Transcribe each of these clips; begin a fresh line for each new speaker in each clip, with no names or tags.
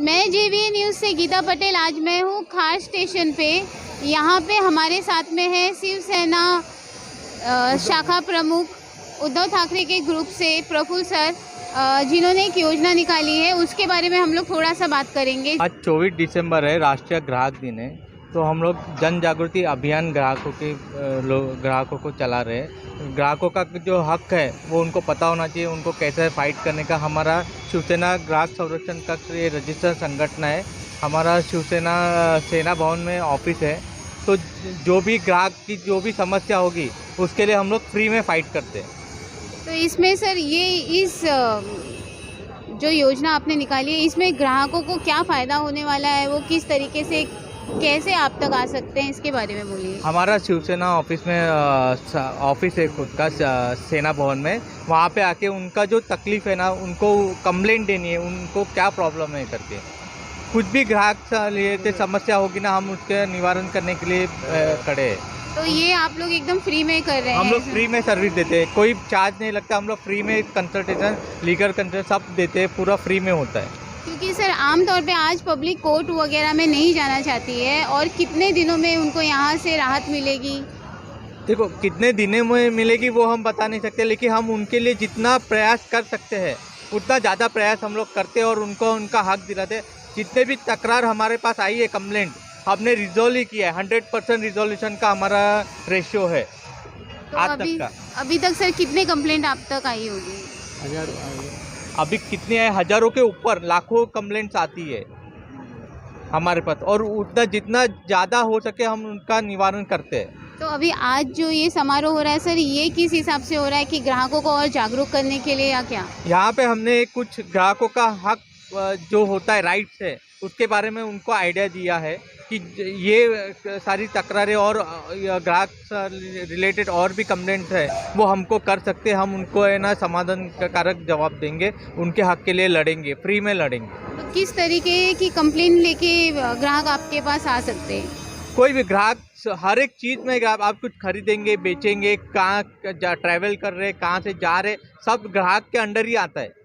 मैं JVA news से गीता पटेल। आज मैं हूँ खास स्टेशन पे। यहाँ पे हमारे साथ में है शिवसेना शाखा प्रमुख उद्धव ठाकरे के ग्रुप से प्रफुल्ल सर, जिन्होंने एक योजना निकाली है, उसके बारे में हम लोग थोड़ा सा बात करेंगे।
आज 24 दिसंबर है, राष्ट्रीय ग्राहक दिन है। तो हम लोग जन जागृति अभियान ग्राहकों को चला रहे हैं। ग्राहकों का जो हक है वो उनको पता होना चाहिए, उनको कैसे फाइट करने का। हमारा शिवसेना ग्राहक संरक्षण कक्ष ये रजिस्टर्ड संगठन है। हमारा शिवसेना सेना भवन में ऑफिस है। तो जो भी ग्राहक की जो भी समस्या होगी उसके लिए हम लोग फ्री में फाइट करते हैं।
तो इसमें सर इस जो योजना आपने निकाली है, इसमें ग्राहकों को क्या फ़ायदा होने वाला है, वो किस तरीके से कैसे आप तक आ सकते हैं, इसके बारे में बोलिए।
हमारा शिवसेना ऑफिस में ऑफिस है खुद का सेना भवन में। वहाँ पे आके उनका जो तकलीफ़ है ना, उनको कंप्लेंट देनी है, उनको क्या प्रॉब्लम है करके। कुछ भी ग्राहक से लिए समस्या होगी ना, हम उसके निवारण करने के लिए खड़े हैं।
तो ये आप लोग एकदम फ्री में कर रहे हैं?
हम लोग फ्री में सर्विस देते हैं, कोई चार्ज नहीं लगता। हम लोग फ्री में कंसल्टेशन, लीगल कंसल्टेशन सब देते हैं, पूरा फ्री में होता है।
क्योंकि सर आमतौर पे आज पब्लिक कोर्ट वगैरह में नहीं जाना चाहती है, और कितने दिनों में उनको यहाँ से राहत मिलेगी?
देखो, कितने दिनों में मिलेगी वो हम बता नहीं सकते, लेकिन हम उनके लिए जितना प्रयास कर सकते हैं उतना ज़्यादा प्रयास हम लोग करते हैं और उनको उनका हक दिलाते हैं। जितने भी तकरार हमारे पास आई है, कंप्लेंट, हमने रिजोल्व ही किया है। 100% रिजोल्यूशन का हमारा रेशियो है
तो
आज तक का।
अभी तक सर कितने कंप्लेंट आप तक आई होगी?
अभी कितने आए? हज़ारों के ऊपर, लाखों कंप्लेंट्स आती है हमारे पास, और उतना जितना ज़्यादा हो सके हम उनका निवारण करते हैं।
तो अभी आज जो ये समारोह हो रहा है सर, ये किस हिसाब से हो रहा है, कि ग्राहकों को और जागरूक करने के लिए या क्या?
यहाँ पे हमने कुछ ग्राहकों का हक जो होता है, राइट्स है, उसके बारे में उनको आइडिया दिया है कि ये सारी तकरारें और ग्राहक रिलेटेड और भी कंप्लेंट्स है वो हमको कर सकते हैं। हम उनको है ना समाधान कारक जवाब देंगे, उनके हक के लिए लड़ेंगे, फ्री में लड़ेंगे।
तो किस तरीके की कंप्लेंट लेके ग्राहक आपके पास आ सकते हैं? कोई
भी ग्राहक, हर एक चीज़ में आप कुछ खरीदेंगे, बेचेंगे, कहाँ ट्रैवल कर रहे, कहाँ से जा रहे, सब ग्राहक के अंडर ही आता है।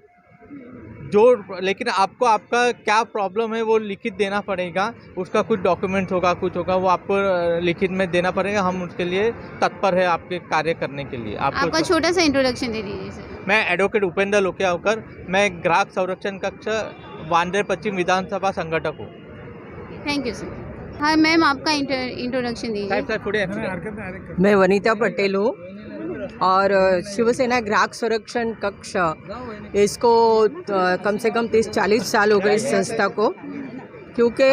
लेकिन आपको आपका क्या प्रॉब्लम है वो लिखित देना पड़ेगा। उसका कुछ डॉक्यूमेंट्स होगा, कुछ होगा, वो आपको लिखित में देना पड़ेगा। हम उसके लिए तत्पर है आपके कार्य करने के लिए।
आपका छोटा सा इंट्रोडक्शन दे दीजिए सर।
मैं एडवोकेट उपेंद्र लोकिया होकर, मैं ग्राहक संरक्षण कक्ष वांद्रे पश्चिम विधानसभा संगठक हूँ।
Thank you sir. हाँ मैम, आपका इंट्रोडक्शन दीजिए।
मैं वनीता पटेल हूँ और शिवसेना ग्राहक संरक्षण कक्ष, इसको कम से कम 30-40 साल हो गए इस संस्था को, क्योंकि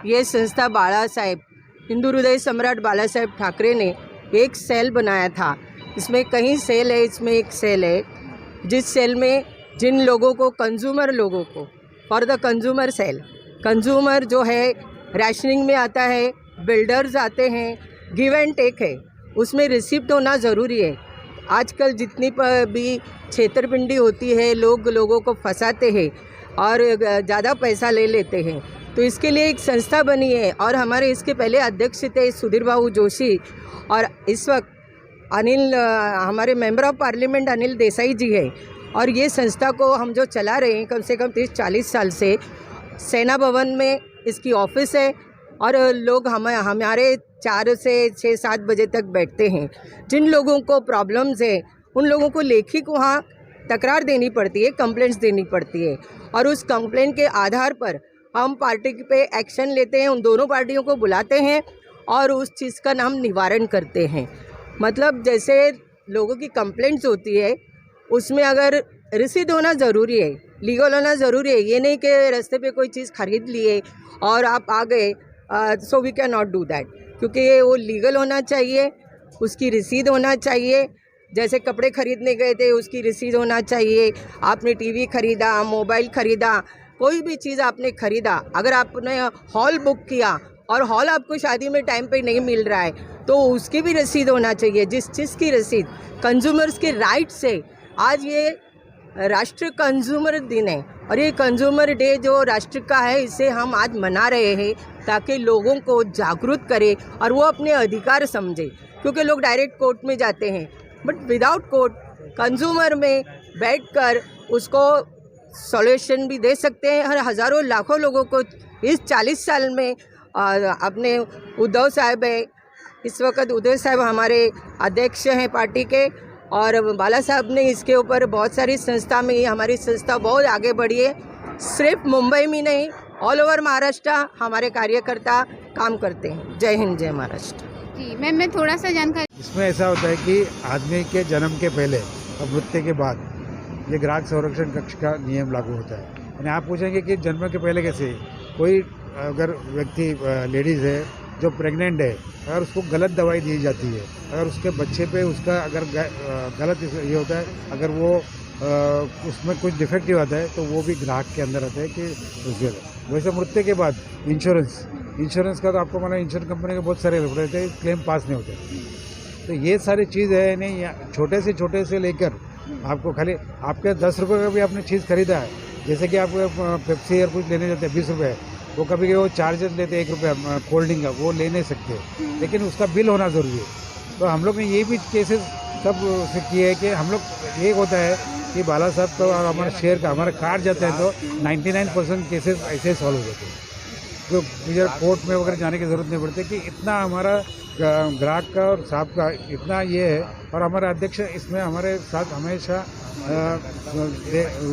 ये संस्था बाला साहेब, हिंदू हृदय सम्राट बाला साहेब ठाकरे ने एक सेल बनाया था। इसमें कई सेल है, इसमें एक सेल है जिस सेल में जिन लोगों को, कंज्यूमर लोगों को, for the consumer sale, consumer जो है राशनिंग में आता है, बिल्डर्स आते हैं, गिव एंड टेक है, उसमें रिसिप्ट होना ज़रूरी है। आजकल जितनी भी छेतरपिंडी होती है, लोगों को फंसाते हैं और ज़्यादा पैसा ले लेते हैं, तो इसके लिए एक संस्था बनी है। और हमारे इसके पहले अध्यक्ष थे सुधीर बाबू जोशी, और इस वक्त हमारे member of parliament Anil Desai ji है। और ये संस्था को हम जो चला रहे हैं कम से कम 30-40 साल से, सेना भवन में इसकी ऑफिस है, और लोग हमारे 4 से 6-7 बजे तक बैठते हैं। जिन लोगों को प्रॉब्लम्स है उन लोगों को लेखित वहाँ तकरार देनी पड़ती है, कंप्लेंट्स देनी पड़ती है, और उस कंप्लेंट के आधार पर हम पार्टी पे एक्शन लेते हैं, उन दोनों पार्टियों को बुलाते हैं और उस चीज़ का नाम निवारण करते हैं। मतलब जैसे लोगों की कंप्लेंट्स होती है, उसमें अगर रसीद होना ज़रूरी है, लीगल होना ज़रूरी है। ये नहीं कि रास्ते पे कोई चीज़ खरीद लिए और आप आ गए, so we can not do that, क्योंकि वो लीगल होना चाहिए, उसकी रसीद होना चाहिए। जैसे कपड़े खरीदने गए थे, उसकी रसीद होना चाहिए। आपने टीवी खरीदा, मोबाइल खरीदा, कोई भी चीज़ आपने खरीदा, अगर आपने हॉल बुक किया और हॉल आपको शादी में टाइम पे नहीं मिल रहा है, तो उसकी भी रसीद होना चाहिए। जिस चीज़ की रसीद, कंज्यूमर्स के राइट्स है। आज ये राष्ट्रीय कंज्यूमर दिन है, और ये कंज्यूमर डे जो राष्ट्र का है, इसे हम आज मना रहे हैं ताकि लोगों को जागरूक करें और वो अपने अधिकार समझे। क्योंकि लोग डायरेक्ट कोर्ट में जाते हैं, बट विदाउट कोर्ट कंज्यूमर में बैठकर उसको सॉल्यूशन भी दे सकते हैं। हर हज़ारों लाखों लोगों को इस 40 साल में अपने उद्धव साहब है, इस वक्त उद्धव साहब हमारे अध्यक्ष हैं पार्टी के, और बाला साहब ने इसके ऊपर बहुत सारी संस्था में हमारी संस्था बहुत आगे बढ़ी है। सिर्फ मुंबई में नहीं, ऑल ओवर महाराष्ट्र हमारे कार्यकर्ता काम करते हैं। जय हिंद, जय महाराष्ट्र।
जी मैम, मैं थोड़ा सा जानकारी।
इसमें ऐसा होता है कि आदमी के जन्म के पहले और मृत्यु के बाद ये ग्राहक संरक्षण कक्ष का नियम लागू होता है। यानी आप पूछेंगे कि जन्म के पहले कैसे, कोई अगर व्यक्ति लेडीज़ है जो प्रेग्नेंट है, अगर उसको गलत दवाई दी जाती है, अगर उसके बच्चे पे उसका अगर गलत ये होता है, अगर वो उसमें कुछ डिफेक्टिव आता है तो वो भी ग्राहक के अंदर आता है कि उसके। वैसे मृत्यु के बाद इंश्योरेंस का तो आपको माना इंश्योरेंस कंपनी के बहुत सारे रहते हैं, क्लेम पास नहीं होते। तो ये सारी चीज़ है नहीं, छोटे से लेकर आपको खाली आपके 10 रुपये का भी आपने चीज़ खरीदा है, जैसे कि आप पेप्सी या कुछ लेने जाते हैं 20 रुपये, वो कभी वो चार्जेस लेते हैं 1 रुपया कोल्ड ड्रिंक का, वो ले नहीं सकते, लेकिन उसका बिल होना ज़रूरी है। तो हम लोग ने ये भी केसेस सब से किए हैं कि हम लोग एक होता है कि बाला साहब तो हमारे शेयर का हमारा कार्ड जाता है तो 99% केसेस ऐसे सॉल्व हो जाते हैं, तो मुझे कोर्ट में वगैरह जाने की ज़रूरत नहीं पड़ती कि इतना हमारा ग्राहक का और साहब का इतना ये है। और हमारे अध्यक्ष इसमें हमारे साथ हमेशा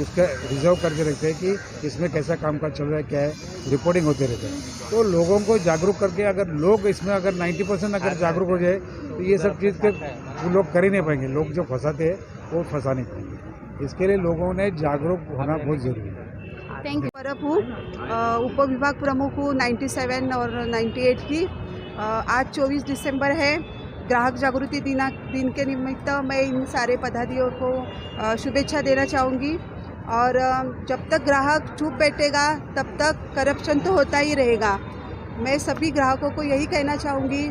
उसका रिजर्व करके रखते हैं कि इसमें कैसा कामकाज चल रहा है, क्या है, रिपोर्टिंग होते रहते हैं। तो लोगों को जागरूक करके अगर लोग इसमें अगर 90% अगर जागरूक हो जाए तो ये सब चीज़ के वो लोग कर ही नहीं पाएंगे। लोग जो फंसाते हैं वो फंसा नहीं पाएंगे। इसके लिए लोगों ने जागरूक होना बहुत ज़रूरी है।
Thank you.
परब हूँ, उप विभाग प्रमुख हूँ 97 और 98 की। आज 24 दिसंबर है, ग्राहक जागृति दिन के निमित्त मैं इन सारे पदाधिकारियों को शुभेच्छा देना चाहूँगी। और जब तक ग्राहक चुप बैठेगा तब तक करप्शन तो होता ही रहेगा। मैं सभी ग्राहकों को यही कहना चाहूँगी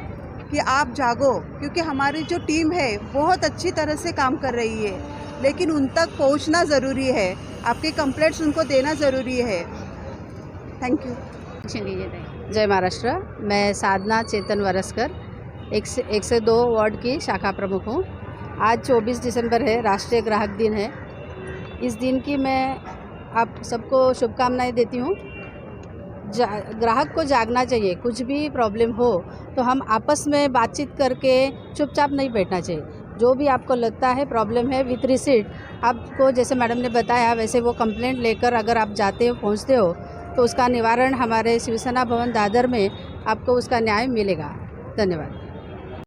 कि आप जागो, क्योंकि हमारी जो टीम है बहुत अच्छी तरह से काम कर रही है, लेकिन उन तक पहुँचना ज़रूरी है, आपके कंप्लेंट्स उनको देना ज़रूरी है। Thank you.
जय महाराष्ट्र। मैं साधना चेतन वरस्कर 1 से 2 वार्ड की शाखा प्रमुख हूँ। आज 24 दिसंबर है, राष्ट्रीय ग्राहक दिन है। इस दिन की मैं आप सबको शुभकामनाएं देती हूँ। ग्राहक को जागना चाहिए, कुछ भी प्रॉब्लम हो तो हम आपस में बातचीत करके चुपचाप नहीं बैठना चाहिए। जो भी आपको लगता है प्रॉब्लम है, विथ रिसीट आपको जैसे मैडम ने बताया वैसे वो कंप्लेंट लेकर अगर आप जाते हो, पहुँचते हो तो उसका निवारण हमारे शिवसेना भवन दादर में आपको उसका न्याय मिलेगा। धन्यवाद।